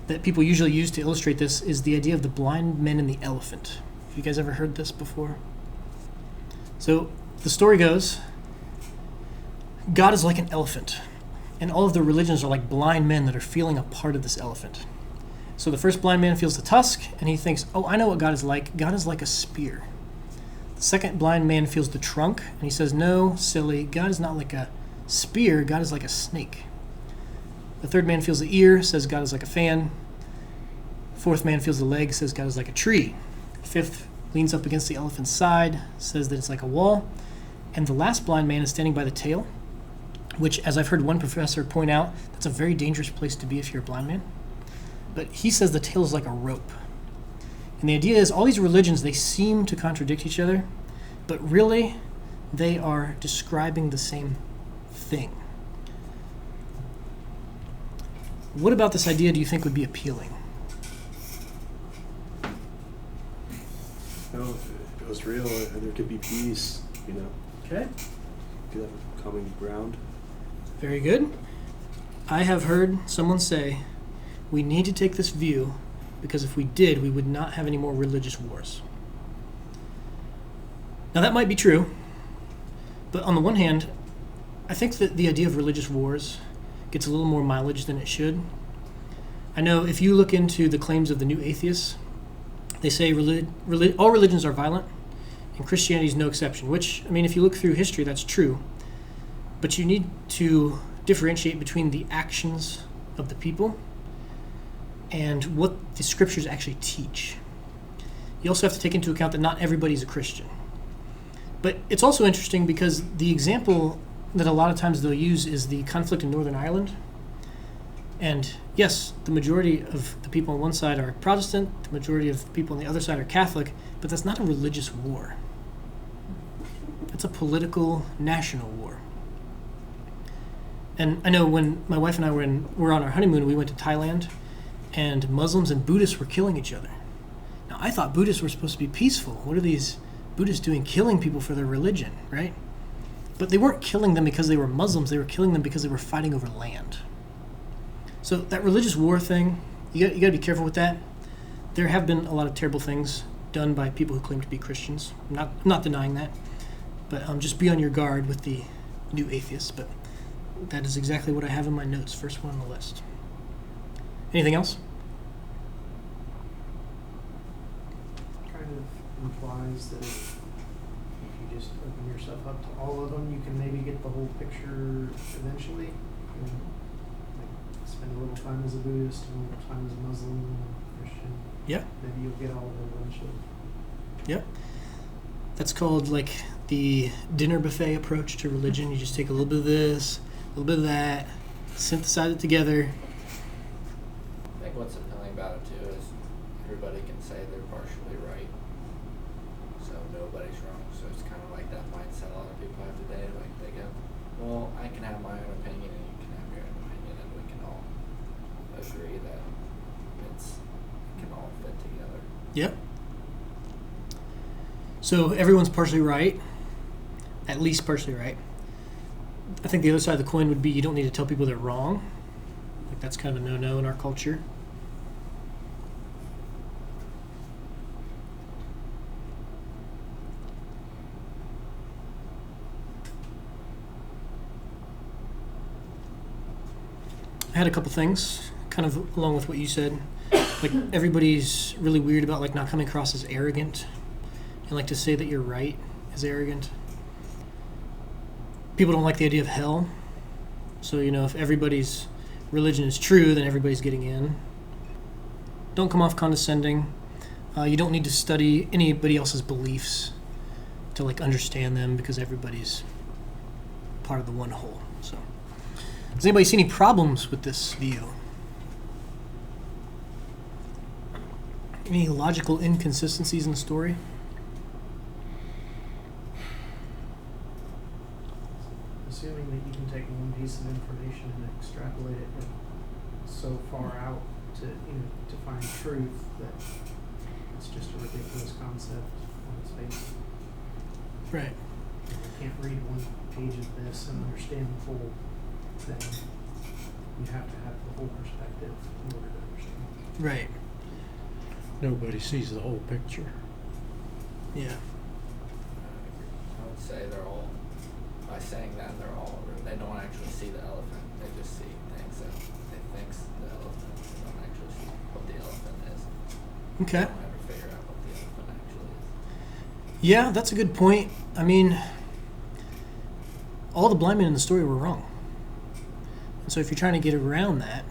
that people usually use to illustrate this is the idea of the blind men and the elephant. Have you guys ever heard this before? So the story goes, God is like an elephant, and all of the religions are like blind men that are feeling a part of this elephant. So the first blind man feels the tusk, and he thinks, oh, I know what God is like. God is like a spear. The second blind man feels the trunk, and he says, no, silly, God is not like a spear, God is like a snake. The third man feels the ear, says God is like a fan. Fourth man feels the leg, says God is like a tree. Fifth leans up against the elephant's side, says that it's like a wall. And the last blind man is standing by the tail, which, as I've heard one professor point out, that's a very dangerous place to be if you're a blind man. But he says the tail is like a rope. And the idea is all these religions, they seem to contradict each other, but really they are describing the same thing. What about this idea do you think would be appealing? You know, if it was real, there could be peace, you know. Okay. Could have a common ground. Very good. I have heard someone say, we need to take this view because if we did, we would not have any more religious wars. Now that might be true, but on the one hand, I think that the idea of religious wars gets a little more mileage than it should. I know if you look into the claims of the new atheists, they say all religions are violent, and Christianity is no exception, which, I mean, if you look through history, that's true. But you need to differentiate between the actions of the people and what the scriptures actually teach. You also have to take into account that not everybody's a Christian. But it's also interesting because the example that a lot of times they'll use is the conflict in Northern Ireland. And yes, the majority of the people on one side are Protestant, the majority of the people on the other side are Catholic, but that's not a religious war. It's a political, national war. And I know when my wife and I were on our honeymoon, we went to Thailand, and Muslims and Buddhists were killing each other. Now, I thought Buddhists were supposed to be peaceful. What are these Buddhists doing killing people for their religion, right? But they weren't killing them because they were Muslims. They were killing them because they were fighting over land. So that religious war thing, you got to be careful with that. There have been a lot of terrible things done by people who claim to be Christians. I'm not denying that. But just be on your guard with the new atheists. But that is exactly what I have in my notes, first one on the list. Anything else? Kind of implies that if you just open yourself up to all of them, you can maybe get the whole picture eventually. And, like, spend a little time as a Buddhist, and a little time as a Muslim, Christian. Yeah. Maybe you'll get all of them eventually. Yep. That's called like the dinner buffet approach to religion. You just take a little bit of this, a little bit of that, synthesize it together. I think what's appealing about it too is everybody can say they're partially right, so nobody's wrong. So it's kind of like that mindset a lot of people have today. Like they go, well, I can have my own opinion and you can have your own opinion, and we can all agree that it can all fit together. Yep. So everyone's partially right, at least partially right. I think the other side of the coin would be you don't need to tell people they're wrong. Like that's kind of a no-no in our culture. had a couple things, kind of along with what you said. Like, everybody's really weird about, like, not coming across as arrogant. And, like, to say that you're right is arrogant. People don't like the idea of hell. So, if everybody's religion is true, then everybody's getting in. Don't come off condescending. You don't need to study anybody else's beliefs to, like, understand them, because everybody's part of the one whole. So, does anybody see any problems with this view? Any logical inconsistencies in the story? Assuming that you can take one piece of information and extrapolate it so far out to find truth that it's just a ridiculous concept on its face. Right. If you can't read one page of this and understand the whole thing, you have to have the whole perspective in order to understand. Right. Nobody sees the whole picture. Yeah. I would say by saying that, they don't actually see the elephant. They just see things that they think's the elephant. They don't actually see what the elephant is. Okay. They don't ever figure out what the elephant actually is. Yeah, that's a good point. I mean, all the blind men in the story were wrong. And so if you're trying to get around that,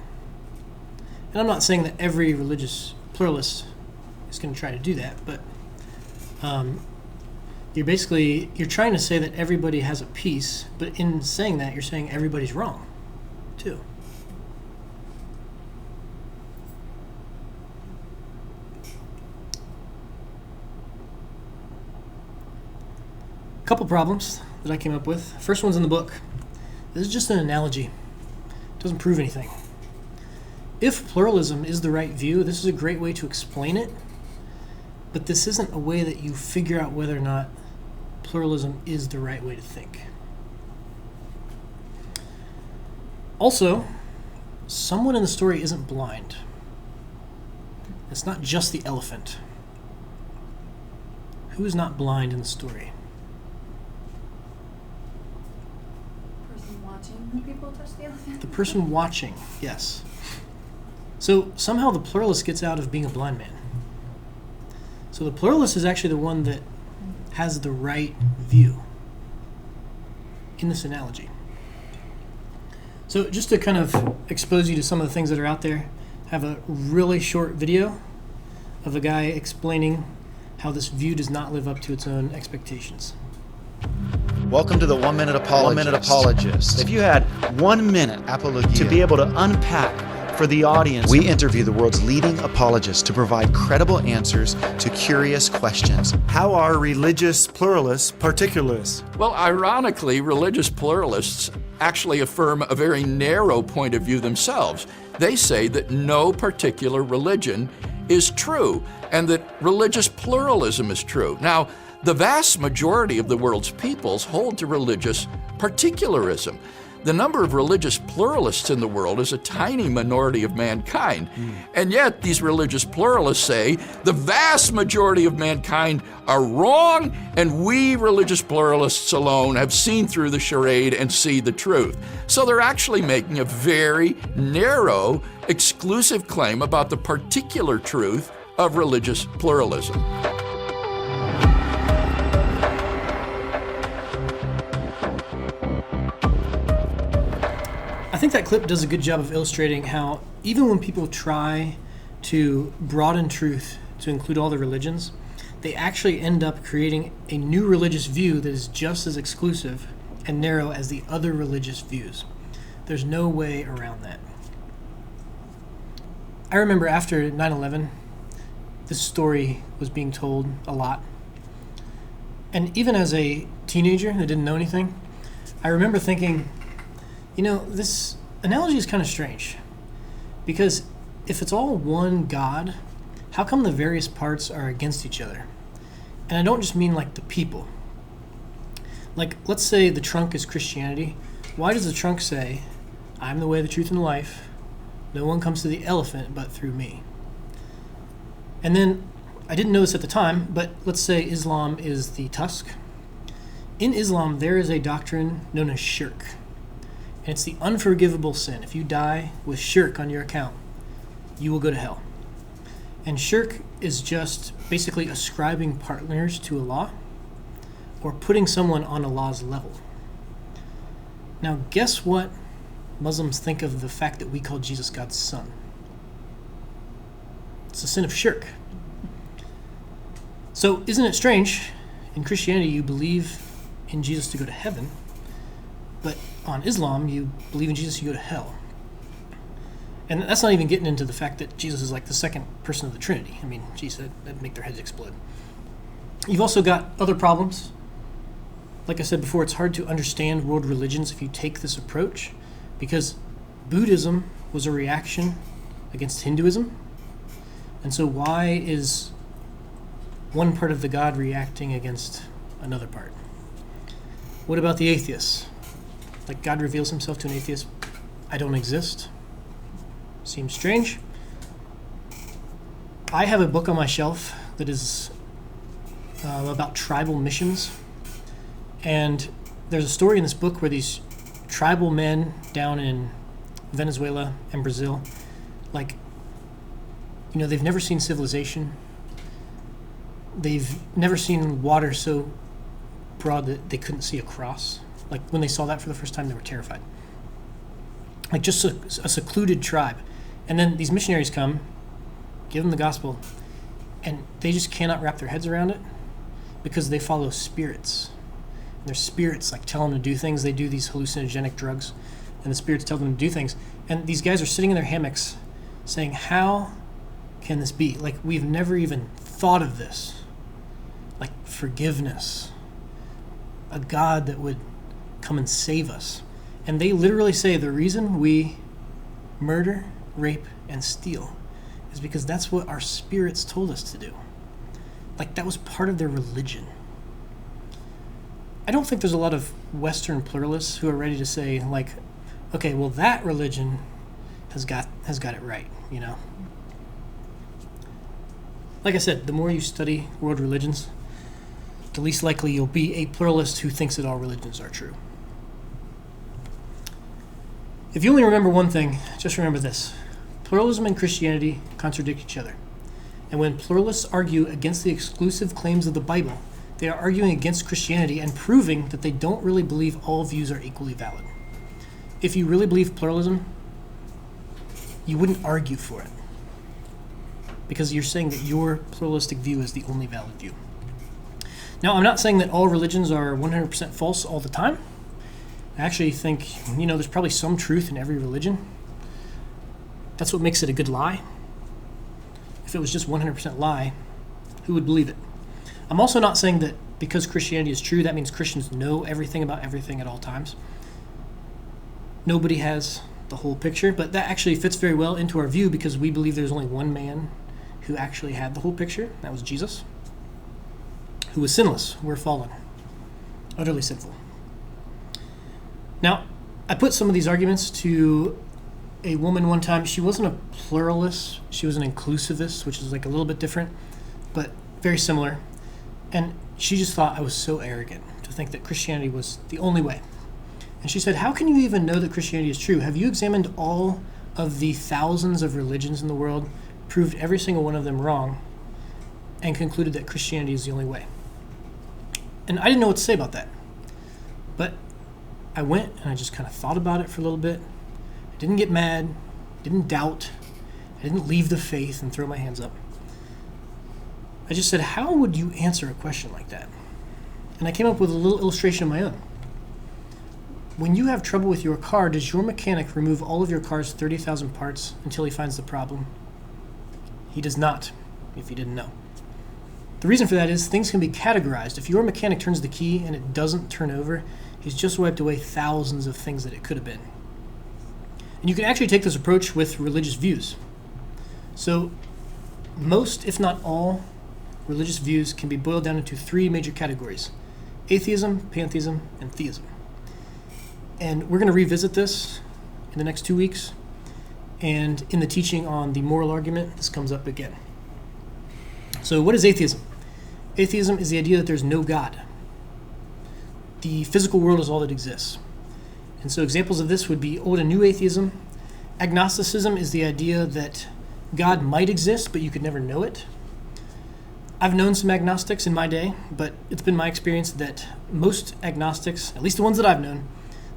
and I'm not saying that every religious pluralist is going to try to do that, but you're trying to say that everybody has a piece, but in saying that, you're saying everybody's wrong, too. A couple problems that I came up with. First one's in the book. This is just an analogy. It doesn't prove anything. If pluralism is the right view, this is a great way to explain it, but this isn't a way that you figure out whether or not pluralism is the right way to think. Also, someone in the story isn't blind. It's not just the elephant. Who is not blind in the story? Person watching the people touch the elephant. The person watching, yes. So somehow the pluralist gets out of being a blind man. So the pluralist is actually the one that has the right view in this analogy. So just to kind of expose you to some of the things that are out there, I have a really short video of a guy explaining how this view does not live up to its own expectations. Welcome to the 1 Minute Apologist. 1 Minute Apologist. If you had 1 minute to be able to unpack for the audience, we interview the world's leading apologists to provide credible answers to curious questions. How are religious pluralists particularists? Well, ironically, religious pluralists actually affirm a very narrow point of view themselves. They say that no particular religion is true and that religious pluralism is true. Now, the vast majority of the world's peoples hold to religious particularism. The number of religious pluralists in the world is a tiny minority of mankind. And yet, these religious pluralists say the vast majority of mankind are wrong, and we religious pluralists alone have seen through the charade and see the truth. So they're actually making a very narrow, exclusive claim about the particular truth of religious pluralism. I think that clip does a good job of illustrating how even when people try to broaden truth to include all the religions, they actually end up creating a new religious view that is just as exclusive and narrow as the other religious views. There's no way around that. I remember after 9/11, this story was being told a lot. And even as a teenager that didn't know anything, I remember thinking, this analogy is kind of strange, because if it's all one God, how come the various parts are against each other? And I don't just mean like the people. Like, let's say the trunk is Christianity. Why does the trunk say, I'm the way, the truth, and the life. No one comes to the elephant but through me? And then, I didn't know this at the time, but let's say Islam is the tusk. In Islam, there is a doctrine known as shirk. And it's the unforgivable sin. If you die with shirk on your account, you will go to hell. And shirk is just basically ascribing partners to Allah or putting someone on Allah's level. Now, guess what Muslims think of the fact that we call Jesus God's son? It's the sin of shirk. So, isn't it strange? In Christianity, you believe in Jesus to go to heaven, but on Islam, you believe in Jesus, you go to hell. And that's not even getting into the fact that Jesus is like the second person of the Trinity. I mean, geez, that'd make their heads explode. You've also got other problems. Like I said before, it's hard to understand world religions if you take this approach, because Buddhism was a reaction against Hinduism. And so why is one part of the God reacting against another part? What about the atheists? Like, God reveals himself to an atheist, I don't exist. Seems strange. I have a book on my shelf that is about tribal missions. And there's a story in this book where these tribal men down in Venezuela and Brazil, like, they've never seen civilization. They've never seen water so broad that they couldn't see across. Like, when they saw that for the first time, they were terrified. Like, just a secluded tribe. And then these missionaries come, give them the gospel, and they just cannot wrap their heads around it because they follow spirits. And their spirits, like, tell them to do things. They do these hallucinogenic drugs, and the spirits tell them to do things. And these guys are sitting in their hammocks saying, how can this be? Like, we've never even thought of this. Like, forgiveness. A God that would come and save us. And they literally say the reason we murder, rape, and steal is because that's what our spirits told us to do. Like, that was part of their religion. I don't think there's a lot of Western pluralists who are ready to say, like, okay, well, that religion has got it right, Like I said, the more you study world religions, the least likely you'll be a pluralist who thinks that all religions are true. If you only remember one thing, just remember this. Pluralism and Christianity contradict each other. And when pluralists argue against the exclusive claims of the Bible, they are arguing against Christianity and proving that they don't really believe all views are equally valid. If you really believe pluralism, you wouldn't argue for it, because you're saying that your pluralistic view is the only valid view. Now, I'm not saying that all religions are 100% false all the time. I actually think, there's probably some truth in every religion. That's what makes it a good lie. If it was just 100% lie, who would believe it? I'm also not saying that because Christianity is true, that means Christians know everything about everything at all times. Nobody has the whole picture, but that actually fits very well into our view because we believe there's only one man who actually had the whole picture. That was Jesus, who was sinless. We're fallen, utterly sinful. Now, I put some of these arguments to a woman one time. She wasn't a pluralist. She was an inclusivist, which is like a little bit different, but very similar. And she just thought I was so arrogant to think that Christianity was the only way. And she said, how can you even know that Christianity is true? Have you examined all of the thousands of religions in the world, proved every single one of them wrong, and concluded that Christianity is the only way? And I didn't know what to say about that. But I went and I just kind of thought about it for a little bit. I didn't get mad, didn't doubt, I didn't leave the faith and throw my hands up. I just said, how would you answer a question like that? And I came up with a little illustration of my own. When you have trouble with your car, does your mechanic remove all of your car's 30,000 parts until he finds the problem? He does not, if you didn't know. The reason for that is things can be categorized. If your mechanic turns the key and it doesn't turn over, he's just wiped away thousands of things that it could have been. And you can actually take this approach with religious views. So most, if not all, religious views can be boiled down into three major categories: atheism, pantheism, and theism. And we're going to revisit this in the next 2 weeks. And in the teaching on the moral argument, this comes up again. So what is atheism? Atheism is the idea that there's no God. The physical world is all that exists. And so examples of this would be Old and New atheism. Agnosticism is the idea that God might exist, but you could never know it. I've known some agnostics in my day, but it's been my experience that most agnostics, at least the ones that I've known,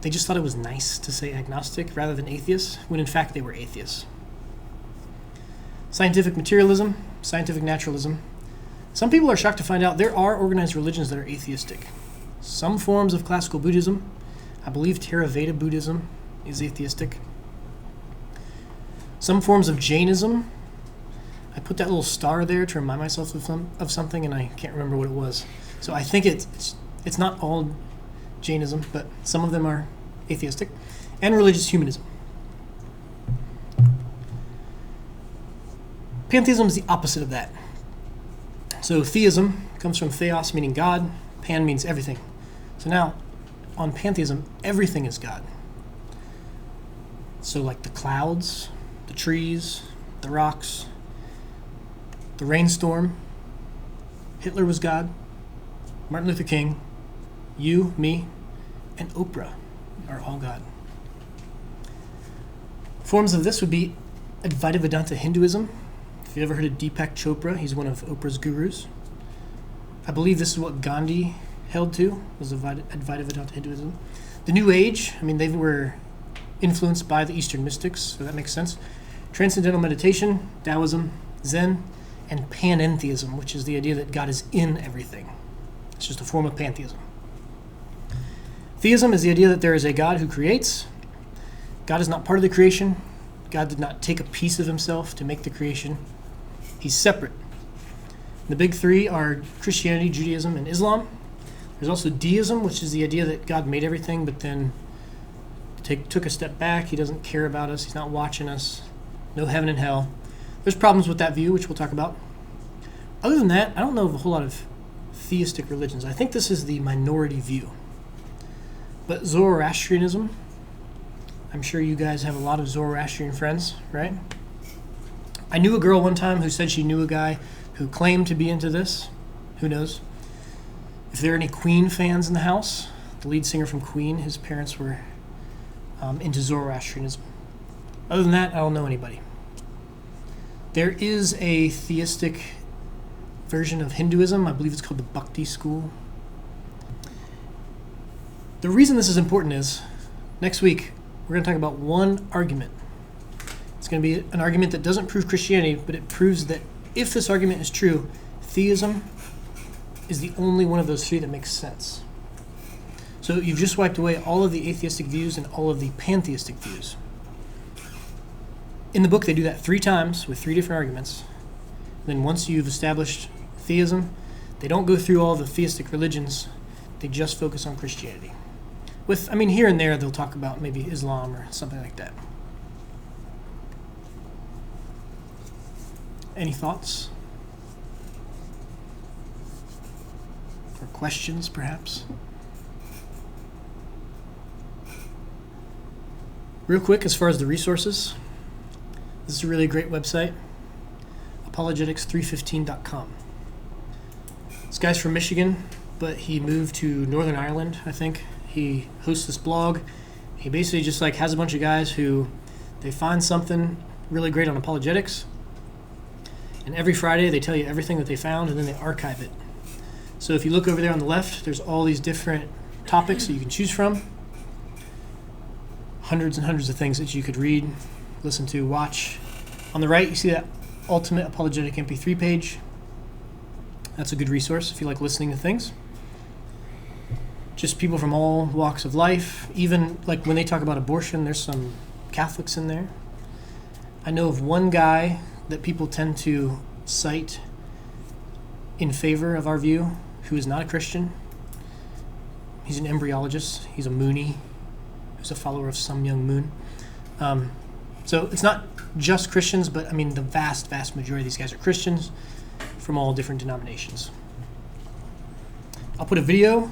they just thought it was nice to say agnostic rather than atheist, when in fact they were atheists. Scientific materialism, scientific naturalism. Some people are shocked to find out there are organized religions that are atheistic. Some forms of classical Buddhism, I believe Theravada Buddhism is atheistic. Some forms of Jainism, I put that little star there to remind myself of something, and I can't remember what it was. So I think it's not all Jainism, but some of them are atheistic. And religious humanism. Pantheism is the opposite of that. So theism comes from theos, meaning God. Pan means everything. So now, on pantheism, everything is God. So like the clouds, the trees, the rocks, the rainstorm, Hitler was God, Martin Luther King, you, me, and Oprah are all God. Forms of this would be Advaita Vedanta Hinduism. If you ever heard of Deepak Chopra, he's one of Oprah's gurus. I believe this is what Gandhi held to, was Advaita Vedanta Hinduism. The New Age, they were influenced by the Eastern mystics, so that makes sense. Transcendental meditation, Taoism, Zen, and panentheism, which is the idea that God is in everything. It's just a form of pantheism. Theism is the idea that there is a God who creates. God is not part of the creation. God did not take a piece of himself to make the creation. He's separate. The big three are Christianity, Judaism, and Islam. There's also deism, which is the idea that God made everything, but then took a step back. He doesn't care about us. He's not watching us. No heaven and hell. There's problems with that view, which we'll talk about. Other than that, I don't know of a whole lot of theistic religions. I think this is the minority view. But Zoroastrianism, I'm sure you guys have a lot of Zoroastrian friends, right? I knew a girl one time who said she knew a guy who claimed to be into this. Who knows? If there are any Queen fans in the house, the lead singer from Queen, his parents were into Zoroastrianism. Other than that, I don't know anybody. There is a theistic version of Hinduism. I believe it's called the Bhakti school. The reason this is important is, next week, we're going to talk about one argument. It's going to be an argument that doesn't prove Christianity, but it proves that if this argument is true, theism is the only one of those three that makes sense. So you've just wiped away all of the atheistic views and all of the pantheistic views. In the book, they do that 3 times with 3 different arguments. Then once you've established theism, they don't go through all the theistic religions. They just focus on Christianity. Here and there, they'll talk about maybe Islam or something like that. Any thoughts? Or questions, perhaps? Real quick, as far as the resources, this is a really great website, Apologetics315.com. This guy's from Michigan, but he moved to Northern Ireland, I think. He hosts this blog. He basically just has a bunch of guys who they find something really great on apologetics, and every Friday they tell you everything that they found, and then they archive it. So if you look over there on the left, there's all these different topics that you can choose from. Hundreds and hundreds of things that you could read, listen to, watch. On the right, you see that Ultimate Apologetic MP3 page. That's a good resource if you like listening to things. Just people from all walks of life. Even when they talk about abortion, there's some Catholics in there. I know of one guy that people tend to cite in favor of our view who is not a Christian. He's an embryologist. He's a Moonie. He's a follower of some young moon. So it's not just Christians, but the vast, vast majority of these guys are Christians from all different denominations. I'll put a video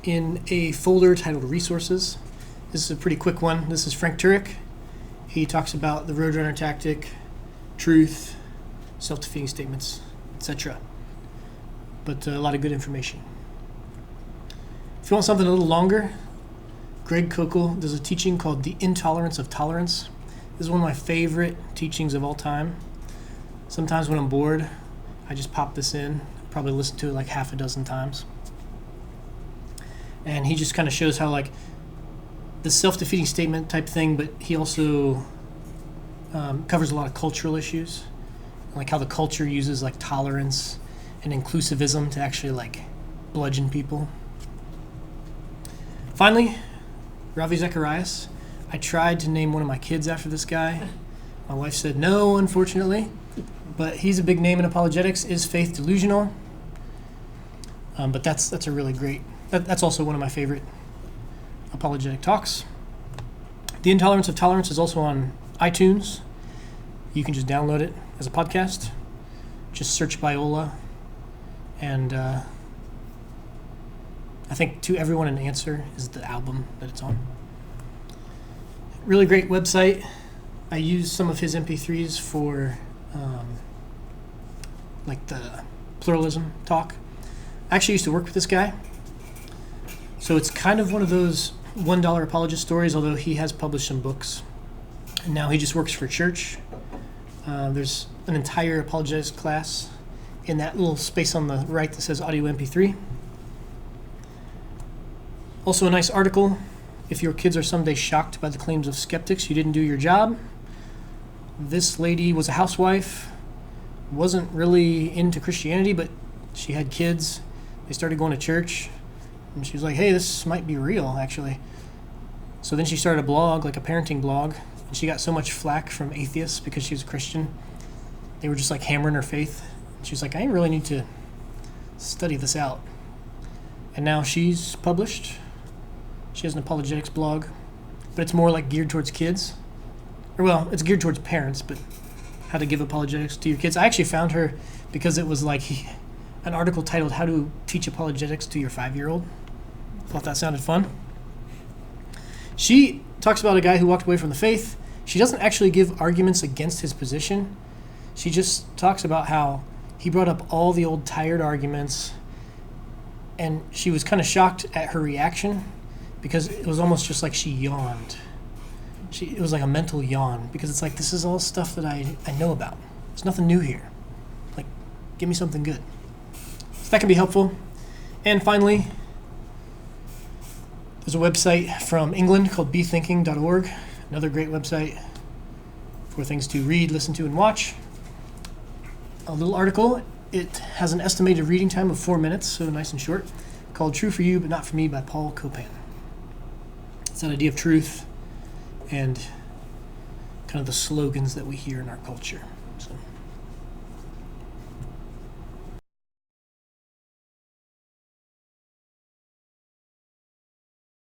in a folder titled Resources. This is a pretty quick one. This is Frank Turek. He talks about the Roadrunner tactic, truth, self-defeating statements, etc. But a lot of good information. If you want something a little longer, Greg Koukl does a teaching called The Intolerance of Tolerance. This is one of my favorite teachings of all time. Sometimes when I'm bored, I just pop this in. Probably listen to it like half a dozen times. And he just kind of shows how like the self-defeating statement type thing, but he also covers a lot of cultural issues, like how the culture uses like tolerance and inclusivism to actually like bludgeon people. Finally, Ravi Zacharias. I tried to name one of my kids after this guy. My wife said no, unfortunately, but he's a big name in apologetics. Is faith delusional? But that's a really great. That's also one of my favorite apologetic talks. The Intolerance of Tolerance is also on iTunes. You can just download it as a podcast. Just search Biola, and I think To Everyone an Answer is the album that it's on. Really great website. I use some of his MP3s for like the pluralism talk. I actually used to work with this guy. So it's kind of one of those $1 apologist stories, although he has published some books. And now he just works for church. There's an entire apologetics class in that little space on the right that says audio MP3. Also a nice article. If your kids are someday shocked by the claims of skeptics, you didn't do your job. This lady was a housewife, wasn't really into Christianity, but she had kids. They started going to church, and she was like, hey, this might be real, actually. So then she started a blog, like a parenting blog, and she got so much flack from atheists because she was a Christian. They were just like hammering her faith. And she was like, I really need to study this out. And now she's published. She has an apologetics blog, but it's more like geared towards kids. Or well, it's geared towards parents, but how to give apologetics to your kids. I actually found her because it was like an article titled How to Teach Apologetics to Your 5-Year-Old. Thought that sounded fun. She talks about a guy who walked away from the faith. She doesn't actually give arguments against his position. She just talks about how he brought up all the old tired arguments, and she was kind of shocked at her reaction because it was almost just like she yawned. It was like a mental yawn because it's like, this is all stuff that I know about. There's nothing new here. Like, give me something good. So that can be helpful. And finally, there's a website from England called bethinking.org, another great website for things to read, listen to, and watch. A little article. It has an estimated reading time of 4 minutes, so nice and short, called True for You But Not for Me by Paul Koukl. It's that idea of truth and kind of the slogans that we hear in our culture.